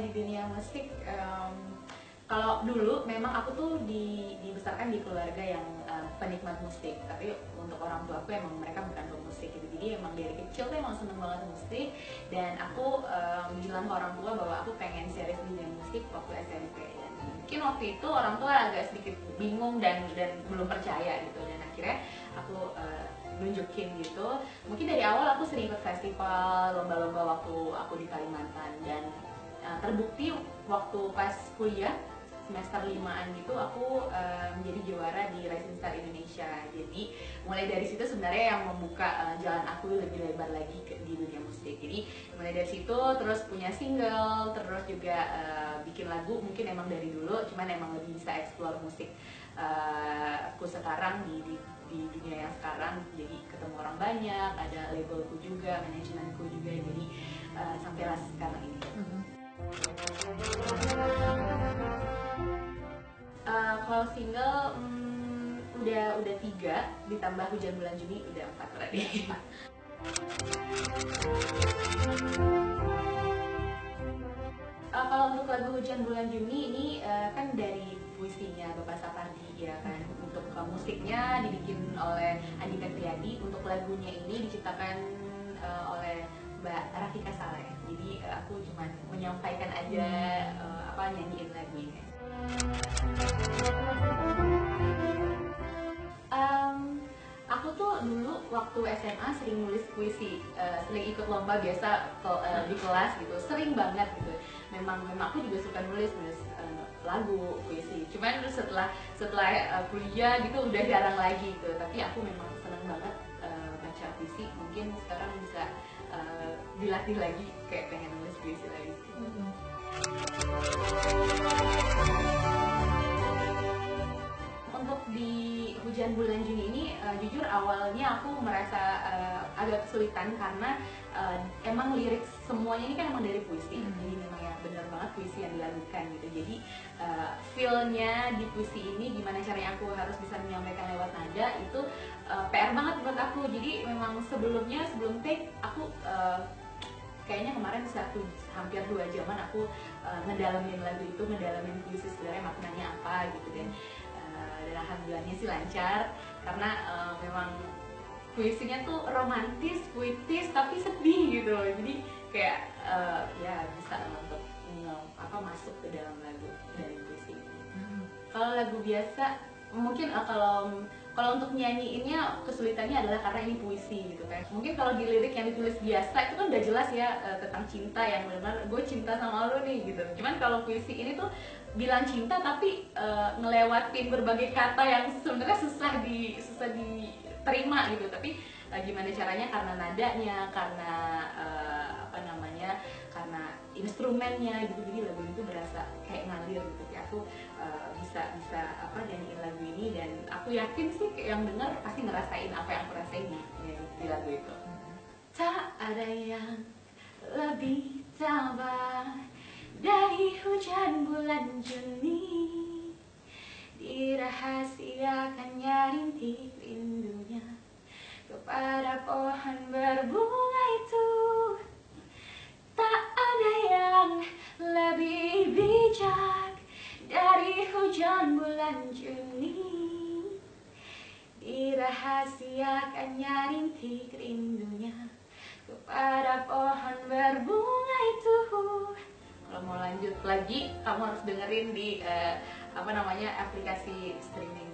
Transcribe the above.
di dunia musik, kalau dulu memang aku tuh dibesarkan di keluarga yang penikmat musik, tapi untuk orang tua aku emang mereka bukan pemusik gitu. Jadi emang dari kecil tuh emang seneng banget musik, dan aku bilang ke orang tua bahwa aku pengen serius di dunia musik waktu SMP. Dan mungkin waktu itu orang tua agak sedikit bingung dan belum percaya gitu, dan akhirnya aku nunjukin gitu. Mungkin dari awal aku sering ikut festival, lomba-lomba waktu aku di Kalimantan, dan terbukti waktu pas kuliah semester 5-an gitu aku menjadi juara di Rising Star Indonesia. Jadi mulai dari situ sebenarnya yang membuka jalan aku lebih lebar lagi di dunia musik. Jadi mulai dari situ terus punya single, terus juga bikin lagu mungkin emang dari dulu, cuman emang lebih bisa explore musik aku sekarang di dunia yang sekarang. Jadi ketemu orang banyak, ada labelku juga, manajemenku juga, jadi sampailah sekarang ini. Kalau single udah 3, ditambah Hujan Bulan Juni udah 4 berarti. Kalau untuk lagu Hujan Bulan Juni ini kan dari puisinya Bapak Sapardi ya kan. Untuk musiknya dibikin oleh Andika Triyadi, untuk lagunya ini diciptakan oleh Mbak Rafika Saleh. Jadi aku cuma menyampaikan aja nyanyiin lagu ini. Aku tuh dulu waktu SMA sering nulis puisi, sering ikut lomba biasa di kelas gitu, sering banget gitu. Memang aku juga suka nulis lagu, puisi. Cuman setelah kuliah gitu udah jarang lagi gitu. Tapi aku memang senang banget baca puisi. Mungkin sekarang bisa dilatih lagi, kayak pengen nulis puisi lagi. Untuk di Hujan Bulan Juni ini jujur awalnya aku merasa agak kesulitan karena emang lirik semuanya ini kan emang dari puisi. Jadi memang ya benar banget puisi yang dilakukan gitu. Jadi feel-nya di puisi ini gimana caranya aku harus bisa menyampaikan lewat nada itu PR banget buat aku. Jadi memang sebelum take aku kayaknya kemarin hampir 2 jaman aku ngedalamin lagu itu, ngedalamin puisi sebenarnya maknanya apa gitu. Dan alhamdulillahnya sih lancar, karena memang puisinya tuh romantis, puitis, tapi sedih gitu. Jadi kayak ya bisa untuk masuk ke dalam lagu dari puisi. Kalau lagu biasa mungkin kalau untuk nyanyiinnya kesulitannya adalah karena ini puisi gitu kan. Mungkin kalau di lirik yang ditulis biasa itu kan udah jelas ya tentang cinta, yang benar-benar gue cinta sama lo nih gitu. Cuman kalau puisi ini tuh bilang cinta tapi ngelewatin berbagai kata yang sebenarnya susah diterima gitu. Tapi gimana caranya, karena nadanya, karena karena instrumennya gitu, jadi lagu itu berasa kayak ngalir gitu. Kayak aku bisa nyanyiin lagu ini, dan aku yakin sih yang dengar pasti ngerasain apa yang aku rasain di lagu itu. Tak ada yang lebih tabah dari hujan bulan Juni, dirahasiakannya rintik rindunya kepada pohon berbunga itu. Tak ada yang lebih bijak dari hujan bulan Juni, dirahasiakannya rintik rindunya kepada pohon berbunga itu. Kalau mau lanjut lagi, kamu harus dengerin di aplikasi streaming.